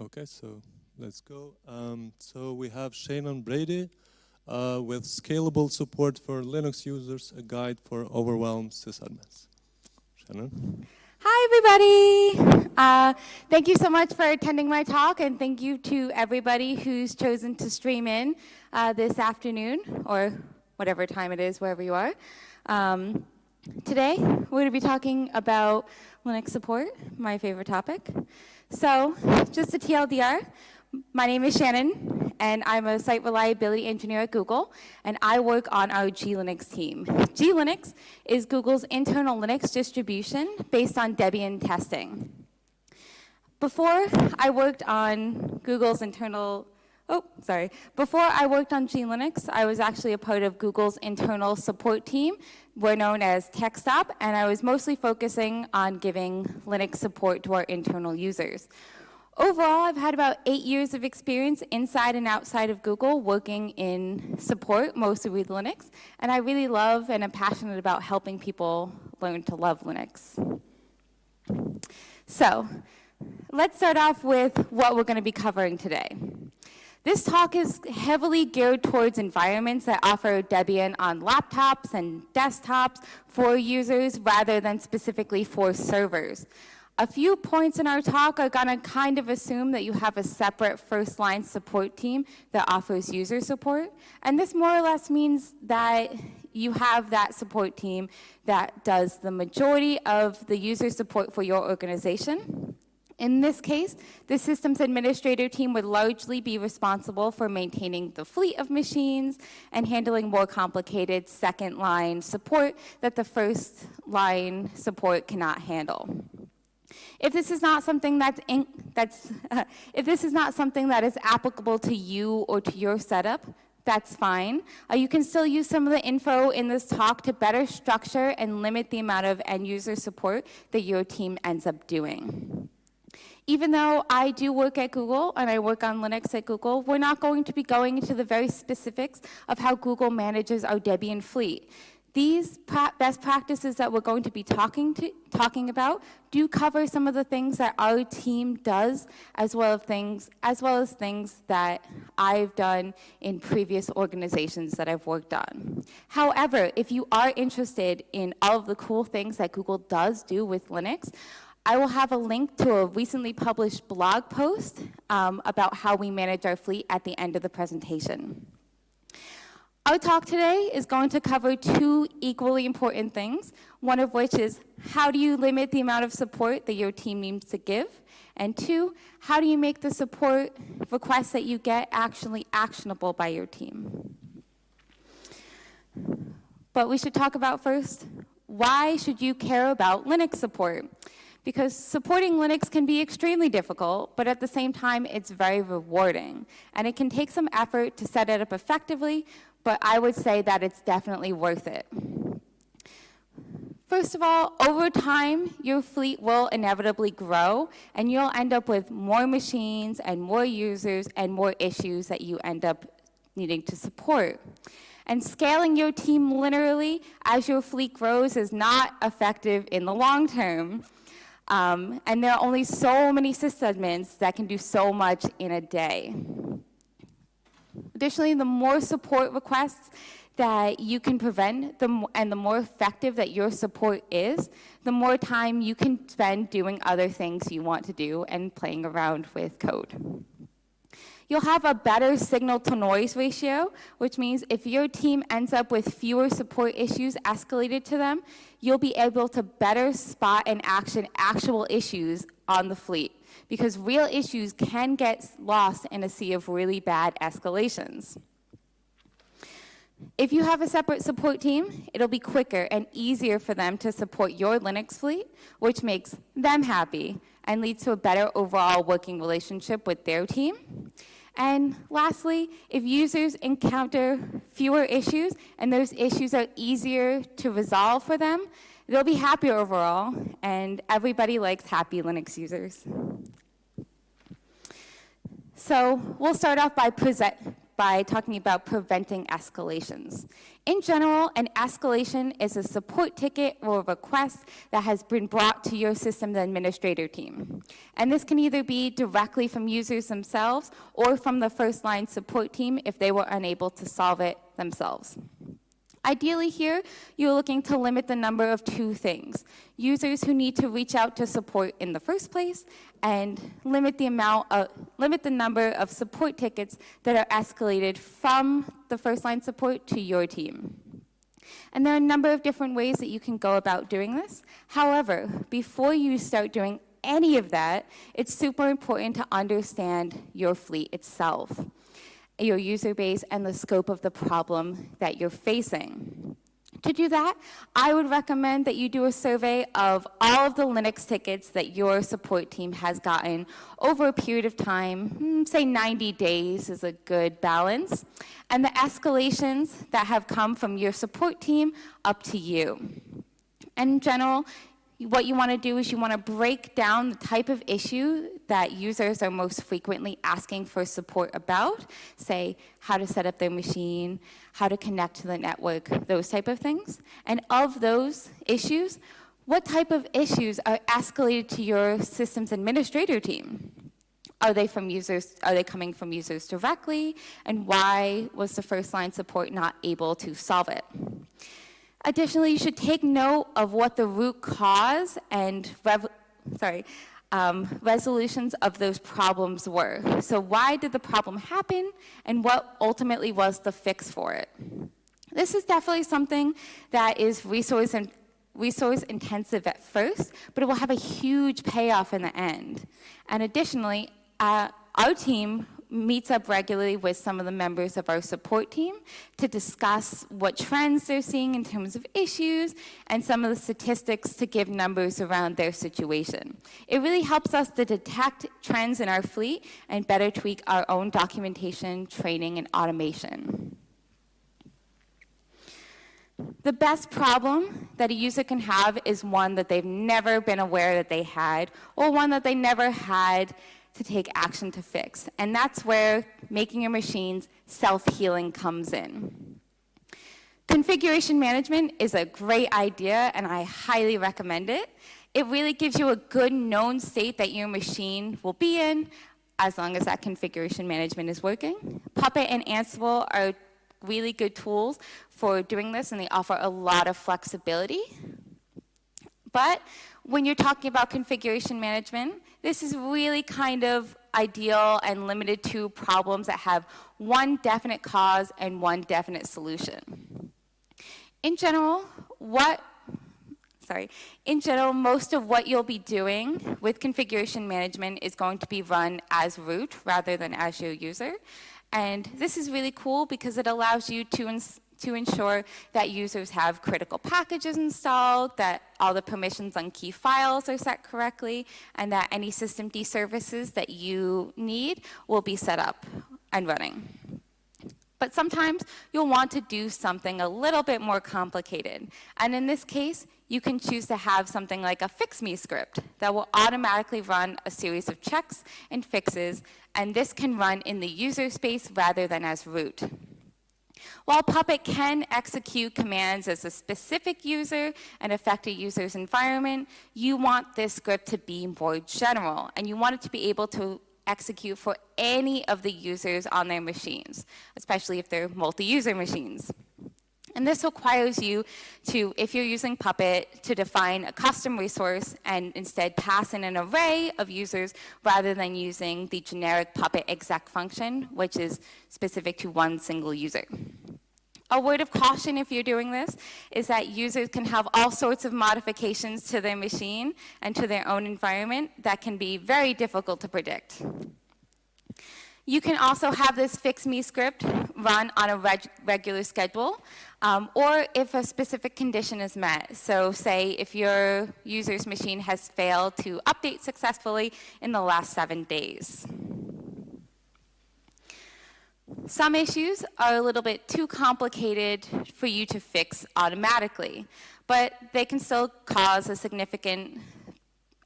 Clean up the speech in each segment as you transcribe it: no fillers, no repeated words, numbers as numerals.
Okay, so let's go. So we have Shannon Brady with Scalable Support for Linux Users, a guide for overwhelmed SysAdmins. Shannon? Hi, everybody. Thank you so much for attending my talk, and thank you to everybody who's chosen to stream in this afternoon, or whatever time it is, wherever you are. Today, we're going to be talking about Linux support, my favorite topic. So, just a TLDR, my name is Shannon, and I'm a site reliability engineer at Google, and I work on our gLinux team. gLinux is Google's internal Linux distribution based on Debian Testing. Before I worked on Before I worked on gLinux, I was actually a part of Google's internal support team. We're known as TechStop, and I was mostly focusing on giving Linux support to our internal users. Overall, I've had about 8 years of experience inside and outside of Google working in support, mostly with Linux, and I really love and am passionate about helping people learn to love Linux. So, let's start off with what we're going to be covering today. This talk is heavily geared towards environments that offer Debian on laptops and desktops for users rather than specifically for servers. A few points in our talk are going to kind of assume that you have a separate first-line support team that offers user support, and this more or less means that you have that support team that does the majority of the user support for your organization. In this case, the systems administrator team would largely be responsible for maintaining the fleet of machines and handling more complicated second-line support that the first-line support cannot handle. If this is not something that is applicable to you or to your setup, that's fine. You can still use some of the info in this talk to better structure and limit the amount of end-user support that your team ends up doing. Even though I do work at Google and I work on Linux at Google, we're not going to be going into the very specifics of how Google manages our Debian fleet. These best practices that we're going to be talking about do cover some of the things that our team does, as well as things that I've done in previous organizations that I've worked on. However, if you are interested in all of the cool things that Google does do with Linux, I will have a link to a recently published blog post about how we manage our fleet at the end of the presentation. Our talk today is going to cover two equally important things, one of which is how do you limit the amount of support that your team needs to give, and two, how do you make the support requests that you get actually actionable by your team. But we should talk about first, why should you care about Linux support? Because supporting Linux can be extremely difficult, but at the same time, it's very rewarding. And it can take some effort to set it up effectively, but I would say that it's definitely worth it. First of all, over time, your fleet will inevitably grow, and you'll end up with more machines and more users and more issues that you end up needing to support. And scaling your team linearly as your fleet grows is not effective in the long term. And there are only so many sysadmins that can do so much in a day. Additionally, the more support requests that you can prevent, and the more effective that your support is, the more time you can spend doing other things you want to do and playing around with code. You'll have a better signal-to-noise ratio, which means if your team ends up with fewer support issues escalated to them, you'll be able to better spot and action actual issues on the fleet, because real issues can get lost in a sea of really bad escalations. If you have a separate support team, it'll be quicker and easier for them to support your Linux fleet, which makes them happy and leads to a better overall working relationship with their team. And lastly, if users encounter fewer issues and those issues are easier to resolve for them, they'll be happier overall, and everybody likes happy Linux users. So we'll start off by by talking about preventing escalations. In general, an escalation is a support ticket or a request that has been brought to your system administrator team. And this can either be directly from users themselves or from the first line support team if they were unable to solve it themselves. Ideally here, you're looking to limit the number of two things: users who need to reach out to support in the first place, and limit the number of support tickets that are escalated from the first line support to your team. And there are a number of different ways that you can go about doing this. However, before you start doing any of that, it's super important to understand your fleet itself, your user base, and the scope of the problem that you're facing. To do that, I would recommend that you do a survey of all of the Linux tickets that your support team has gotten over a period of time. Say 90 days is a good balance, and the escalations that have come from your support team up to you. And in general, what you want to do is you want to break down the type of issue that users are most frequently asking for support about, say how to set up their machine, how to connect to the network, those type of things. And of those issues, what type of issues are escalated to your systems administrator team? Are they coming from users directly? And why was the first line support not able to solve it? Additionally, you should take note of what the root cause and resolutions of those problems were. So why did the problem happen, and what ultimately was the fix for it? This is definitely something that is resource intensive at first, but it will have a huge payoff in the end. And additionally, our team meets up regularly with some of the members of our support team to discuss what trends they're seeing in terms of issues and some of the statistics to give numbers around their situation. It really helps us to detect trends in our fleet and better tweak our own documentation, training, and automation. The best problem that a user can have is one that they've never been aware that they had, or one that they never had to take action to fix. And that's where making your machines self-healing comes in. Configuration management is a great idea, and I highly recommend it. It really gives you a good known state that your machine will be in, as long as that configuration management is working. Puppet and Ansible are really good tools for doing this, and they offer a lot of flexibility. But when you're talking about configuration management, this is really kind of ideal and limited to problems that have one definite cause and one definite solution. In general, most of what you'll be doing with configuration management is going to be run as root rather than as your user. And this is really cool because it allows you to ensure that users have critical packages installed, that all the permissions on key files are set correctly, and that any systemd services that you need will be set up and running. But sometimes you'll want to do something a little bit more complicated. And in this case, you can choose to have something like a fix me script that will automatically run a series of checks and fixes, and this can run in the user space rather than as root. While Puppet can execute commands as a specific user and affect a user's environment, you want this script to be more general, and you want it to be able to execute for any of the users on their machines, especially if they're multi-user machines. And this requires you to, if you're using Puppet, to define a custom resource and instead pass in an array of users rather than using the generic Puppet exec function, which is specific to one single user. A word of caution if you're doing this is that users can have all sorts of modifications to their machine and to their own environment that can be very difficult to predict. You can also have this fix me script run on a regular schedule, or if a specific condition is met. So say if your user's machine has failed to update successfully in the last 7 days. Some issues are a little bit too complicated for you to fix automatically, but they can still cause a significant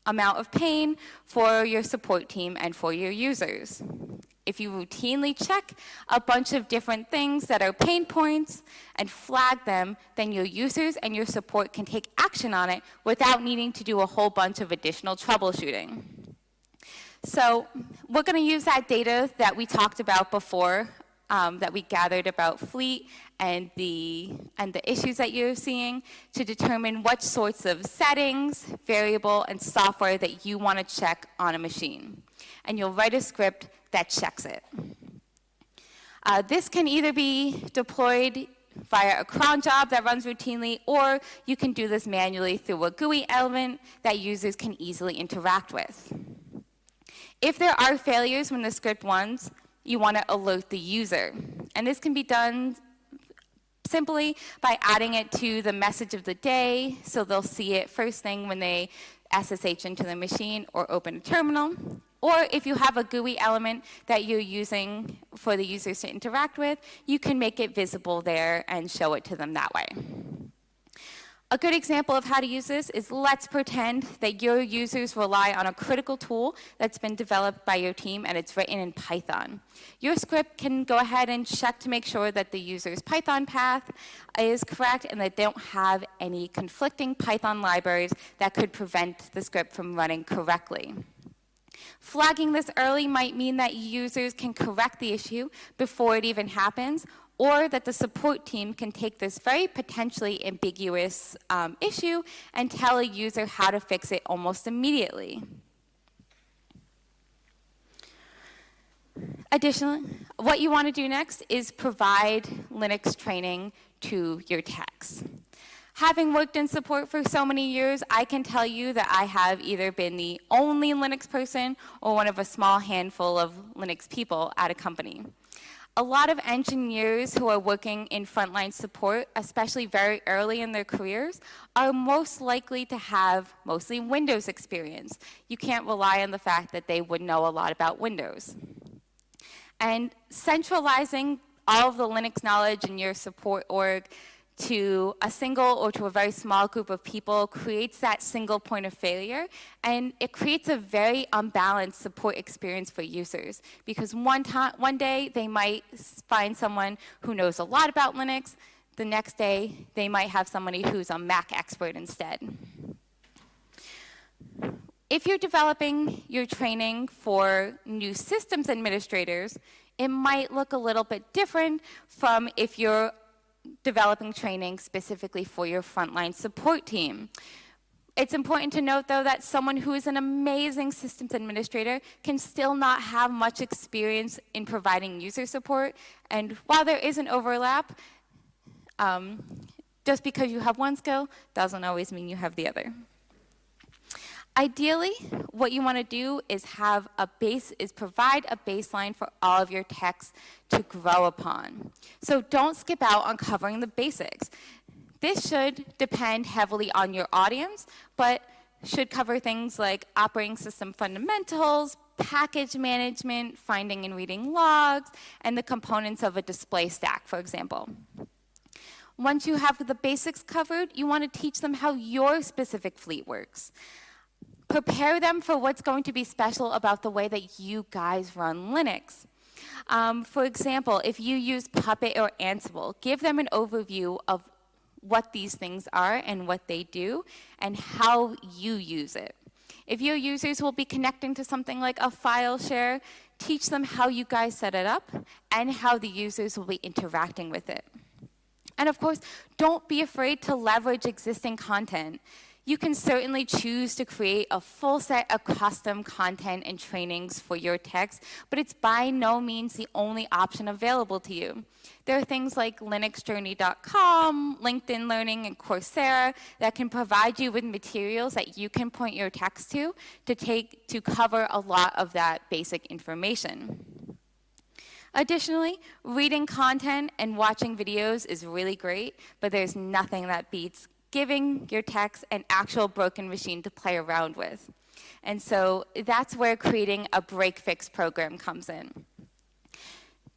amount of pain for your support team and for your users. If you routinely check a bunch of different things that are pain points and flag them, then your users and your support can take action on it without needing to do a whole bunch of additional troubleshooting. So we're going to use that data that we talked about before, that we gathered about fleet and the issues that you're seeing to determine what sorts of settings, variable, and software that you want to check on a machine. And you'll write a script that checks it. This can either be deployed via a cron job that runs routinely, or you can do this manually through a GUI element that users can easily interact with. If there are failures when the script runs, you want to alert the user. And this can be done simply by adding it to the message of the day, so they'll see it first thing when they SSH into the machine or open a terminal. Or if you have a GUI element that you're using for the users to interact with, you can make it visible there and show it to them that way. A good example of how to use this is, let's pretend that your users rely on a critical tool that's been developed by your team and it's written in Python. Your script can go ahead and check to make sure that the user's Python path is correct and that they don't have any conflicting Python libraries that could prevent the script from running correctly. Flagging this early might mean that users can correct the issue before it even happens, or that the support team can take this very potentially ambiguous issue and tell a user how to fix it almost immediately. Additionally, what you want to do next is provide Linux training to your techs. Having worked in support for so many years, I can tell you that I have either been the only Linux person or one of a small handful of Linux people at a company. A lot of engineers who are working in frontline support, especially very early in their careers, are most likely to have mostly Windows experience. You can't rely on the fact that they would know a lot about Windows. And centralizing all of the Linux knowledge in your support org to a single or to a very small group of people creates that single point of failure, and it creates a very unbalanced support experience for users, because one day they might find someone who knows a lot about Linux, the next day they might have somebody who's a Mac expert instead. If you're developing your training for new systems administrators, it might look a little bit different from if you're developing training specifically for your frontline support team. It's important to note, though, that someone who is an amazing systems administrator can still not have much experience in providing user support. And while there is an overlap, just because you have one skill doesn't always mean you have the other. Ideally, what you want to do is provide a baseline for all of your techs to grow upon. So don't skip out on covering the basics. This should depend heavily on your audience, but should cover things like operating system fundamentals, package management, finding and reading logs, and the components of a display stack, for example. Once you have the basics covered, you want to teach them how your specific fleet works. Prepare them for what's going to be special about the way that you guys run Linux. For example, if you use Puppet or Ansible, give them an overview of what these things are and what they do and how you use it. If your users will be connecting to something like a file share, teach them how you guys set it up and how the users will be interacting with it. And of course, don't be afraid to leverage existing content. You can certainly choose to create a full set of custom content and trainings for your techs, but it's by no means the only option available to you. There are things like linuxjourney.com, LinkedIn Learning, and Coursera that can provide you with materials that you can point your techs to cover a lot of that basic information. Additionally, reading content and watching videos is really great, but there's nothing that beats giving your techs an actual broken machine to play around with. And so that's where creating a break-fix program comes in.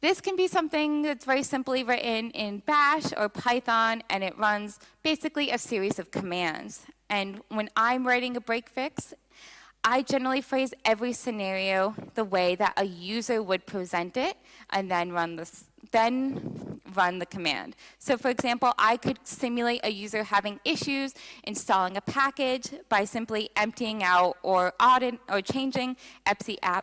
This can be something that's very simply written in Bash or Python, and it runs basically a series of commands. And when I'm writing a break-fix, I generally phrase every scenario the way that a user would present it and then run the command. So for example, I could simulate a user having issues installing a package by simply emptying out or changing etc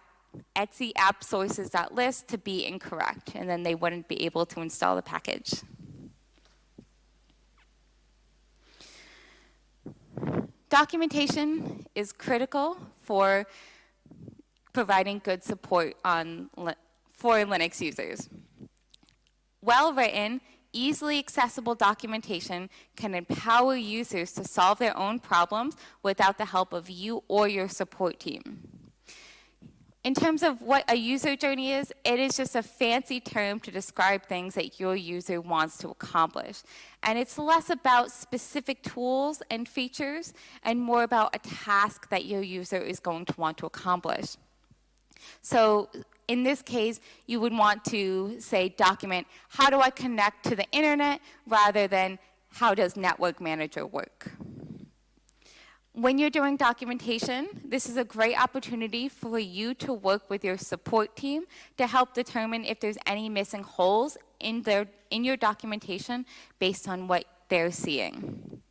app sources.list to be incorrect, and then they wouldn't be able to install the package. Documentation is critical for providing good support for Linux users. Well-written, easily accessible documentation can empower users to solve their own problems without the help of you or your support team. In terms of what a user journey is, it is just a fancy term to describe things that your user wants to accomplish. And it's less about specific tools and features and more about a task that your user is going to want to accomplish. So in this case, you would want to say document, how do I connect to the internet, rather than how does Network Manager work? When you're doing documentation, this is a great opportunity for you to work with your support team to help determine if there's any missing holes in your documentation based on what they're seeing.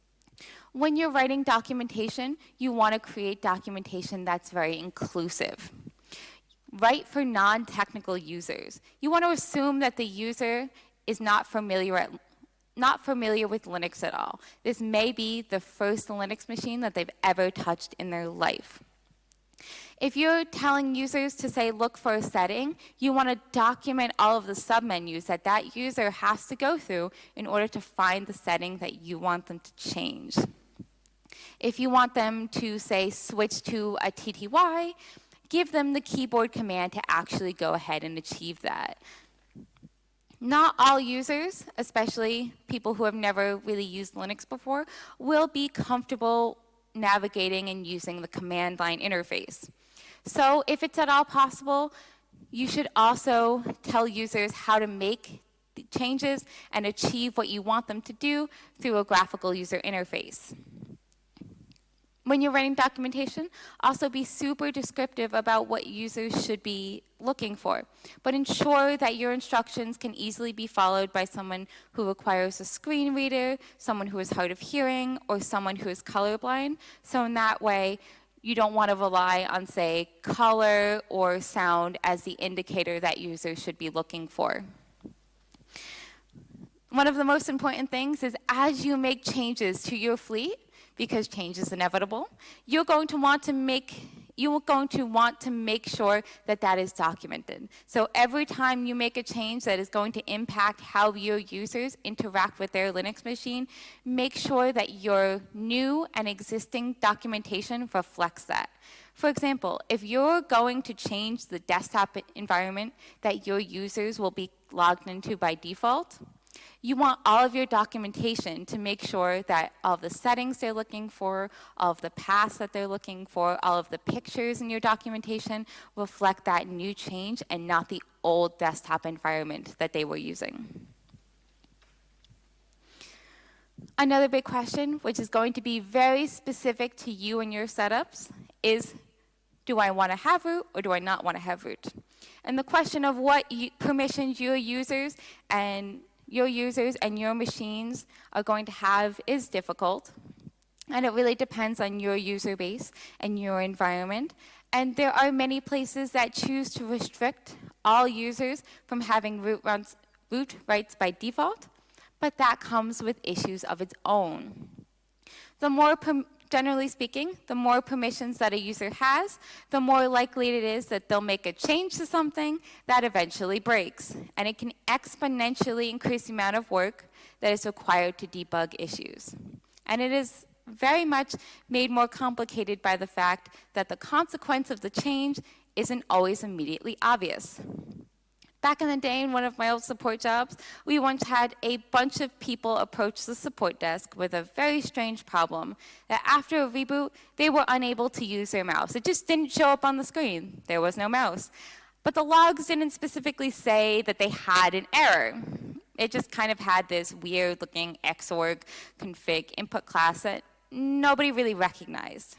When you're writing documentation, you want to create documentation that's very inclusive. Write for non-technical users. You want to assume that the user is not familiar with Linux at all. This may be the first Linux machine that they've ever touched in their life. If you're telling users to say, look for a setting, you want to document all of the submenus that user has to go through in order to find the setting that you want them to change. If you want them to say, switch to a TTY, give them the keyboard command to actually go ahead and achieve that. Not all users, especially people who have never really used Linux before, will be comfortable navigating and using the command line interface. So if it's at all possible, you should also tell users how to make the changes and achieve what you want them to do through a graphical user interface. When you're writing documentation, also be super descriptive about what users should be looking for, but ensure that your instructions can easily be followed by someone who requires a screen reader, someone who is hard of hearing, or someone who is colorblind. So in that way, you don't want to rely on, say, color or sound as the indicator that users should be looking for. One of the most important things is as you make changes to your fleet, because change is inevitable, you're going to want to make sure that that is documented. So every time you make a change that is going to impact how your users interact with their Linux machine, make sure that your new and existing documentation reflects that. For example, if you're going to change the desktop environment that your users will be logged into by default, you want all of your documentation to make sure that all of the settings they're looking for, all of the paths that they're looking for, all of the pictures in your documentation reflect that new change and not the old desktop environment that they were using. Another big question, which is going to be very specific to you and your setups, is do I want to have root or do I not want to have root? And the question of what permissions your users and your machines are going to have is difficult, and it really depends on your user base and your environment. And there are many places that choose to restrict all users from having root rights by default, but that comes with issues of its own. Generally speaking, the more permissions that a user has, the more likely it is that they'll make a change to something that eventually breaks. And it can exponentially increase the amount of work that is required to debug issues. And it is very much made more complicated by the fact that the consequence of the change isn't always immediately obvious. Back in the day, in one of my old support jobs, we once had a bunch of people approach the support desk with a very strange problem, that after a reboot, they were unable to use their mouse. It just didn't show up on the screen. There was no mouse. But the logs didn't specifically say that they had an error. It just kind of had this weird-looking xorg config input class that nobody really recognized.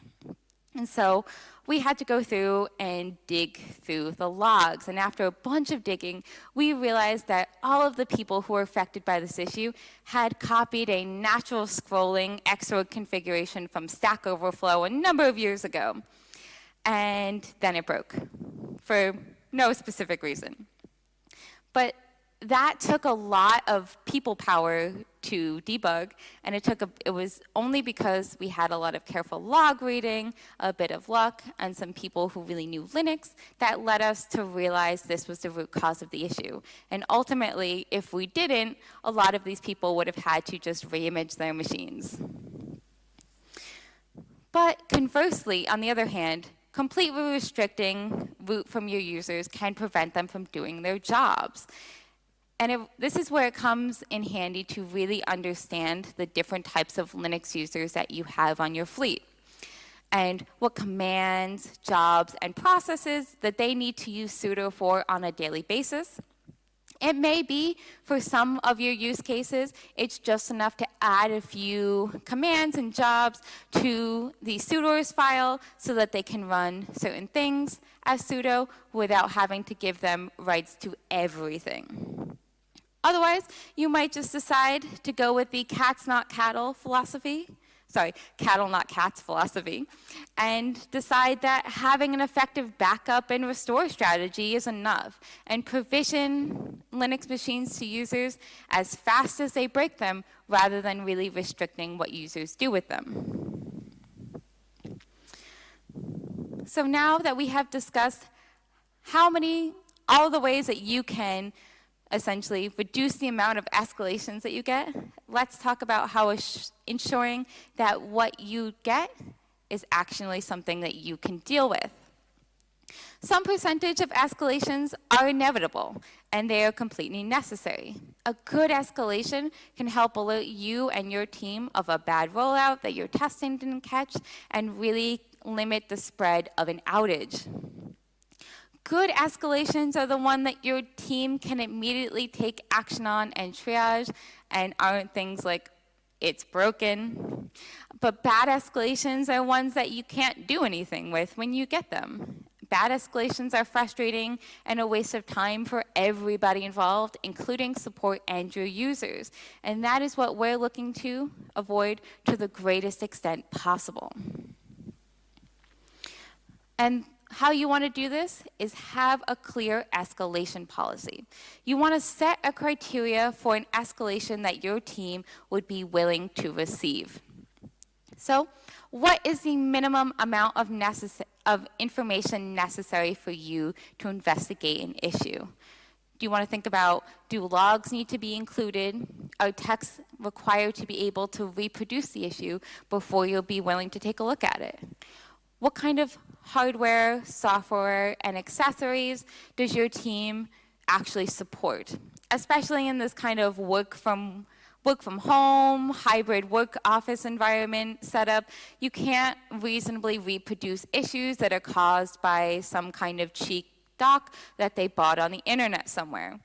And so we had to go through and dig through the logs. And after a bunch of digging, we realized that all of the people who were affected by this issue had copied a natural scrolling Xroad configuration from Stack Overflow a number of years ago. And then it broke for no specific reason. But that took a lot of people power to debug, and it was only because we had a lot of careful log reading, a bit of luck, and some people who really knew Linux that led us to realize this was the root cause of the issue. And ultimately, if we didn't, a lot of these people would have had to just reimage their machines. But conversely, on the other hand, completely restricting root from your users can prevent them from doing their jobs. And this is where it comes in handy to really understand the different types of Linux users that you have on your fleet, and what commands, jobs, and processes that they need to use sudo for on a daily basis. It may be, for some of your use cases, it's just enough to add a few commands and jobs to the sudoers file so that they can run certain things as sudo without having to give them rights to everything. Otherwise, you might just decide to go with the cats not cattle philosophy, cattle not cats philosophy, and decide that having an effective backup and restore strategy is enough, and provision Linux machines to users as fast as they break them, rather than really restricting what users do with them. So now that we have discussed all the ways that you can essentially reduce the amount of escalations that you get, let's talk about how ensuring that what you get is actually something that you can deal with. Some percentage of escalations are inevitable, and they are completely necessary. A good escalation can help alert you and your team of a bad rollout that your testing didn't catch, and really limit the spread of an outage. Good escalations are the one that your team can immediately take action on and triage, and aren't things like, it's broken. But bad escalations are ones that you can't do anything with when you get them. Bad escalations are frustrating and a waste of time for everybody involved, including support and your users. And that is what we're looking to avoid to the greatest extent possible. And how you want to do this is have a clear escalation policy. You want to set a criteria for an escalation that your team would be willing to receive. So, what is the minimum amount of information necessary for you to investigate an issue? Do you want to think about, do logs need to be included? Are texts required to be able to reproduce the issue before you'll be willing to take a look at it? What kind of hardware, software, and accessories does your team actually support? Especially in this kind of work from home, hybrid work office environment setup, you can't reasonably reproduce issues that are caused by some kind of cheap doc that they bought on the internet somewhere.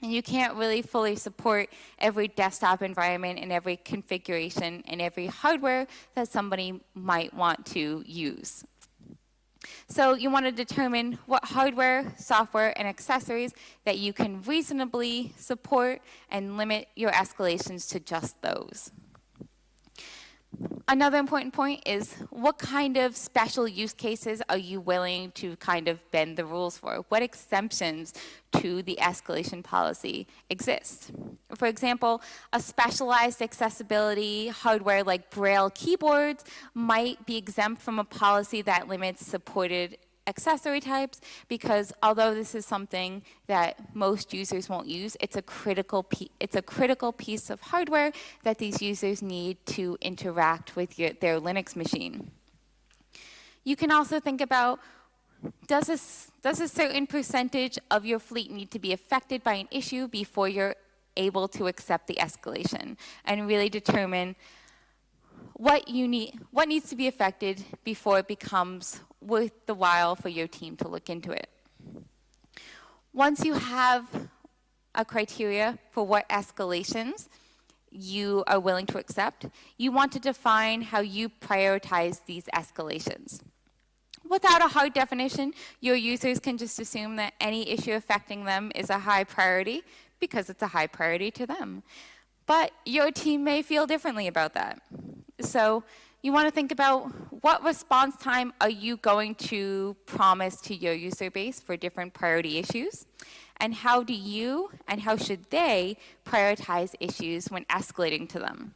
And you can't really fully support every desktop environment and every configuration and every hardware that somebody might want to use. So you want to determine what hardware, software, and accessories that you can reasonably support and limit your escalations to just those. Another important point is, what kind of special use cases are you willing to kind of bend the rules for? What exemptions to the escalation policy exist? For example, a specialized accessibility hardware like Braille keyboards might be exempt from a policy that limits supported accessory types, because although this is something that most users won't use, it's a critical piece of hardware that these users need to interact with their Linux machine. You can also think about, does a certain percentage of your fleet need to be affected by an issue before you're able to accept the escalation, and really determine what needs to be affected before it becomes worth the while for your team to look into it. Once you have a criteria for what escalations you are willing to accept, you want to define how you prioritize these escalations. Without a hard definition, your users can just assume that any issue affecting them is a high priority because it's a high priority to them. But your team may feel differently about that. So you want to think about what response time are you going to promise to your user base for different priority issues, and how do you and how should they prioritize issues when escalating to them.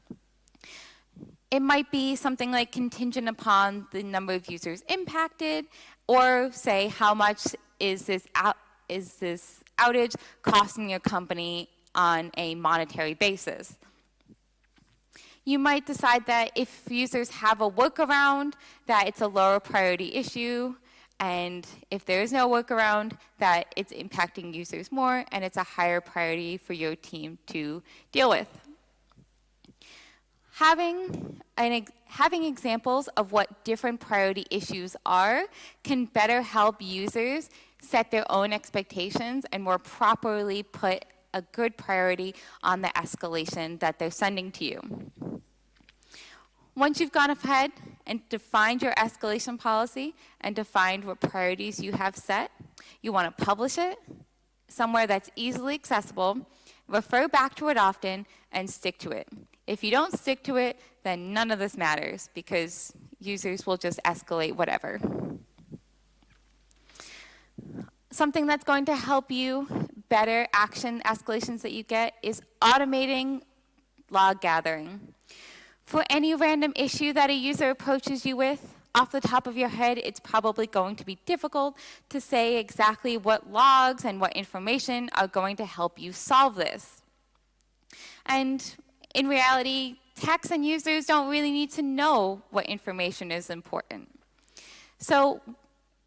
It might be something like contingent upon the number of users impacted, or say how much is this outage costing your company on a monetary basis. You might decide that if users have a workaround, that it's a lower priority issue, and if there is no workaround, that it's impacting users more and it's a higher priority for your team to deal with. Having examples of what different priority issues are can better help users set their own expectations and more properly put a good priority on the escalation that they're sending to you. Once you've gone ahead and defined your escalation policy and defined what priorities you have set, you want to publish it somewhere that's easily accessible, refer back to it often, and stick to it. If you don't stick to it, then none of this matters because users will just escalate whatever. Something that's going to help you better action escalations that you get is automating log gathering. For any random issue that a user approaches you with, off the top of your head, it's probably going to be difficult to say exactly what logs and what information are going to help you solve this. And in reality, techs and users don't really need to know what information is important. So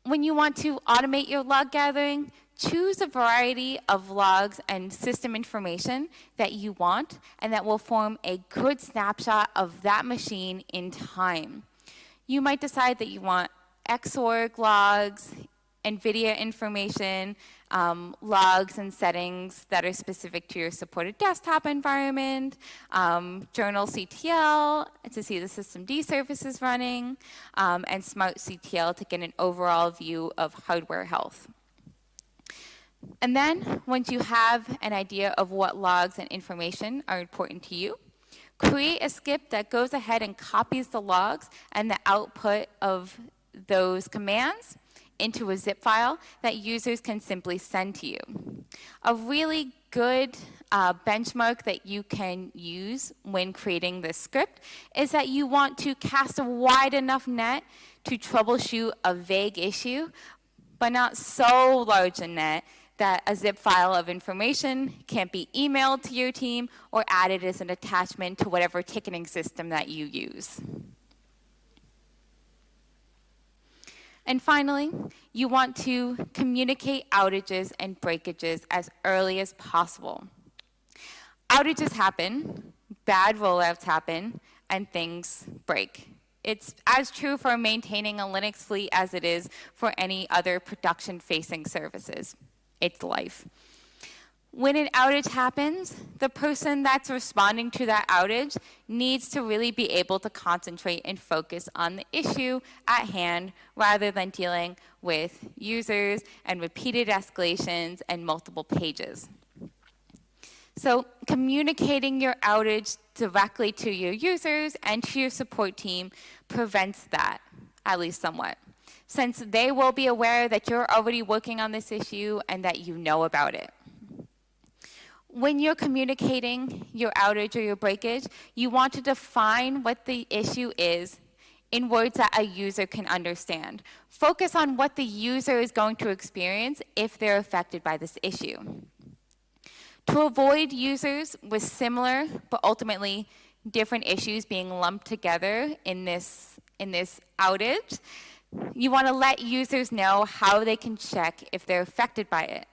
when you want to automate your log gathering, choose a variety of logs and system information that you want and that will form a good snapshot of that machine in time. You might decide that you want Xorg logs, NVIDIA information, logs and settings that are specific to your supported desktop environment, journal CTL to see the systemd services running, and smart CTL to get an overall view of hardware health. And then, once you have an idea of what logs and information are important to you, create a script that goes ahead and copies the logs and the output of those commands into a zip file that users can simply send to you. A really good benchmark that you can use when creating this script is that you want to cast a wide enough net to troubleshoot a vague issue, but not so large a net that a zip file of information can't be emailed to your team or added as an attachment to whatever ticketing system that you use. And finally, you want to communicate outages and breakages as early as possible. Outages happen, bad rollouts happen, and things break. It's as true for maintaining a Linux fleet as it is for any other production-facing services. It's life. When an outage happens, the person that's responding to that outage needs to really be able to concentrate and focus on the issue at hand rather than dealing with users and repeated escalations and multiple pages. So communicating your outage directly to your users and to your support team prevents that, at least somewhat, since they will be aware that you're already working on this issue and that you know about it. When you're communicating your outage or your breakage, you want to define what the issue is in words that a user can understand. Focus on what the user is going to experience if they're affected by this issue. To avoid users with similar but ultimately different issues being lumped together in this outage, you want to let users know how they can check if they're affected by it.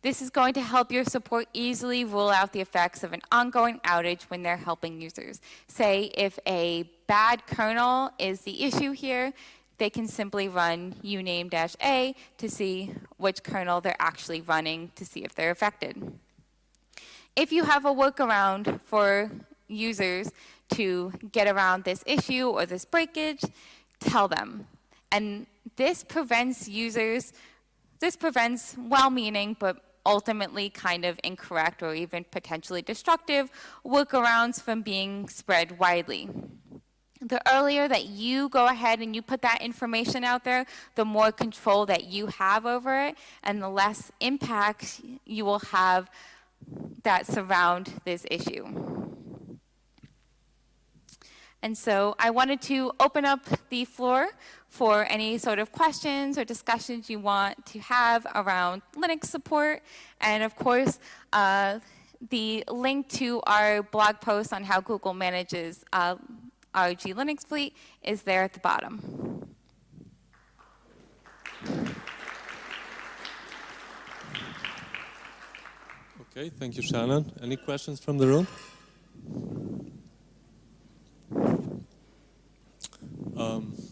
This is going to help your support easily rule out the effects of an ongoing outage when they're helping users. Say if a bad kernel is the issue here, they can simply run uname-a to see which kernel they're actually running to see if they're affected. If you have a workaround for users to get around this issue or this breakage, tell them. And this prevents well-meaning but ultimately kind of incorrect or even potentially destructive workarounds from being spread widely. The earlier that you go ahead and you put that information out there, the more control that you have over it, and the less impact you will have that surround this issue. And so I wanted to open up the floor for any sort of questions or discussions you want to have around Linux support. And of course, the link to our blog post on how Google manages our gLinux fleet is there at the bottom. Okay, thank you, Shannon. Any questions from the room?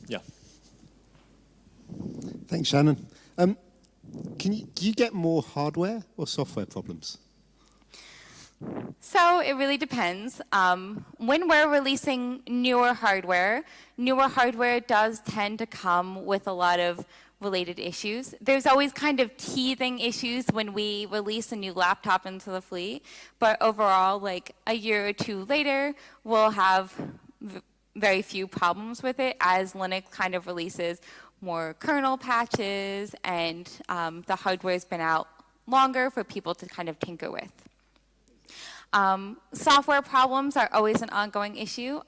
Yeah. Thanks, Shannon. Do you get more hardware or software problems? So it really depends. When we're releasing newer hardware does tend to come with a lot of related issues. There's always kind of teething issues when we release a new laptop into the fleet, but overall, like a year or two later, we'll have very few problems with it as Linux kind of releases more kernel patches and the hardware's been out longer for people to kind of tinker with. Software problems are always an ongoing issue.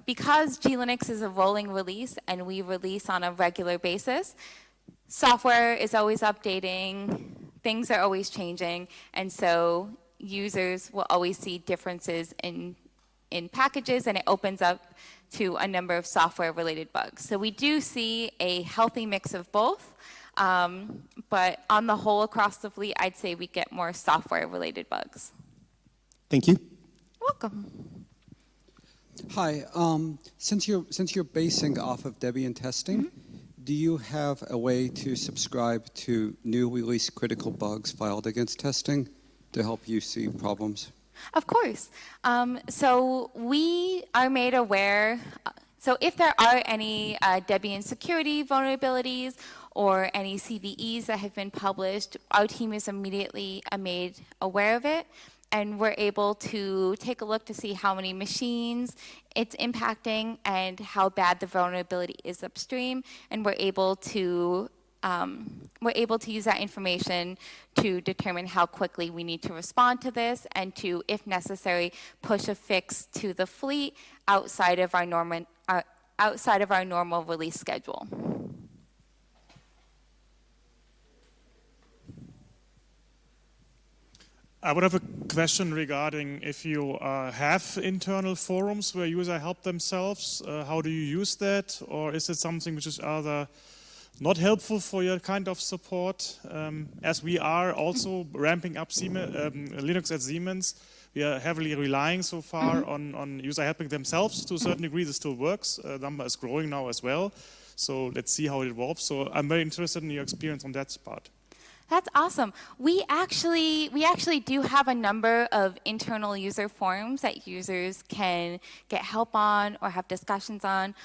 Because gLinux is a rolling release and we release on a regular basis, software is always updating, things are always changing, and so users will always see differences in packages, and it opens up to a number of software-related bugs. So we do see a healthy mix of both. But on the whole, across the fleet, I'd say we get more software-related bugs. Thank you. Welcome. Hi. Since you're basing off of Debian Testing, do you have a way to subscribe to new release critical bugs filed against testing to help you see problems? Of course. So we are made aware. So if there are any Debian security vulnerabilities or any CVEs that have been published, our team is immediately made aware of it, and we're able to take a look to see how many machines it's impacting and how bad the vulnerability is upstream, and we're able to use that information to determine how quickly we need to respond to this and to, if necessary, push a fix to the fleet outside of our normal release schedule. I would have a question regarding if you have internal forums where users help themselves. How do you use that? Or is it something which is either not helpful for your kind of support? As we are also ramping up Linux at Siemens, we are heavily relying so far on user helping themselves to a certain degree. This still works. The number is growing now as well. So let's see how it evolves. So I'm very interested in your experience on that part. That's awesome. We actually do have a number of internal user forums that users can get help on or have discussions on.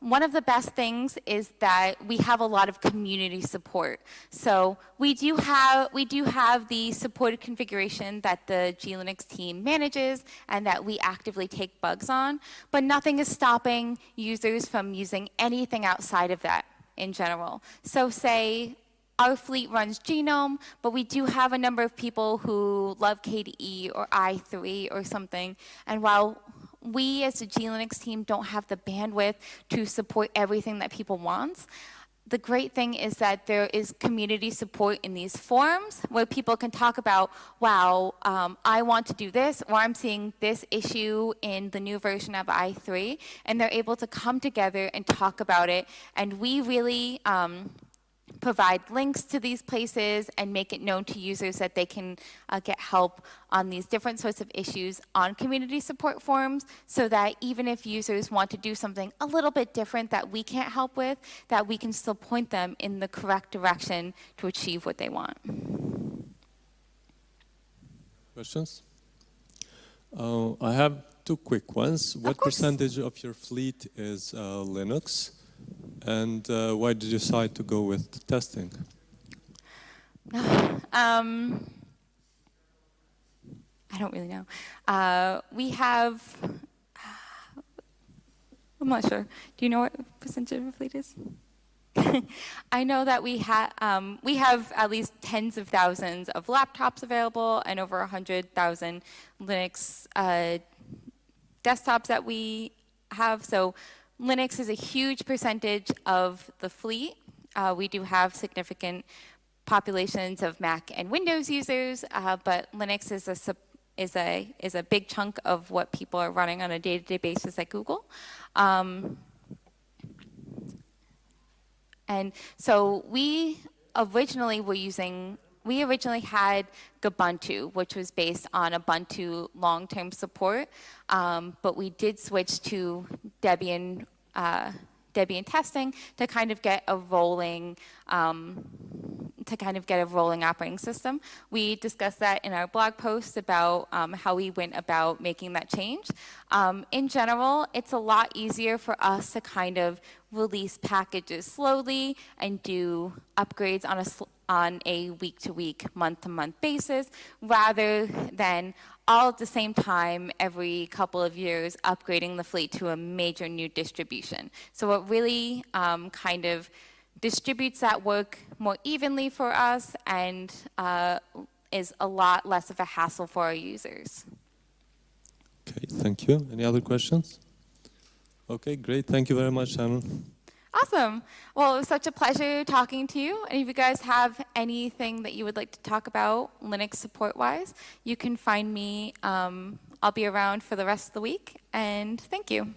One of the best things is that we have a lot of community support. So we do have the supported configuration that the gLinux team manages and that we actively take bugs on, but nothing is stopping users from using anything outside of that in general. So say our fleet runs Genome, but we do have a number of people who love KDE or i3 or something, and while we as a gLinux team don't have the bandwidth to support everything that people want, the great thing is that there is community support in these forums where people can talk about, wow, I want to do this, or I'm seeing this issue in the new version of i3, and they're able to come together and talk about it, and we really provide links to these places and make it known to users that they can get help on these different sorts of issues on community support forums, so that even if users want to do something a little bit different that we can't help with, that we can still point them in the correct direction to achieve what they want. Questions? I have two quick ones. What course. percentage of your fleet is Linux? And why did you decide to go with testing? I don't really know. We have, I'm not sure. Do you know what percentage of our fleet is? I know that we have at least tens of thousands of laptops available and over 100,000 Linux desktops that we have. So Linux is a huge percentage of the fleet. We do have significant populations of Mac and Windows users, but Linux is a big chunk of what people are running on a day-to-day basis at Google. And so we originally had Ubuntu, which was based on Ubuntu long-term support, but we did switch to Debian Testing to kind of get a rolling operating system. We discussed that in our blog post about how we went about making that change. In general, it's a lot easier for us to kind of release packages slowly and do upgrades on a week-to-week, month-to-month basis, rather than all at the same time every couple of years upgrading the fleet to a major new distribution. So it really kind of distributes that work more evenly for us and is a lot less of a hassle for our users. Okay, thank you. Any other questions? Okay, great. Thank you very much, Shannon. Awesome. Well, it was such a pleasure talking to you. And if you guys have anything that you would like to talk about Linux support-wise, you can find me. I'll be around for the rest of the week. And thank you.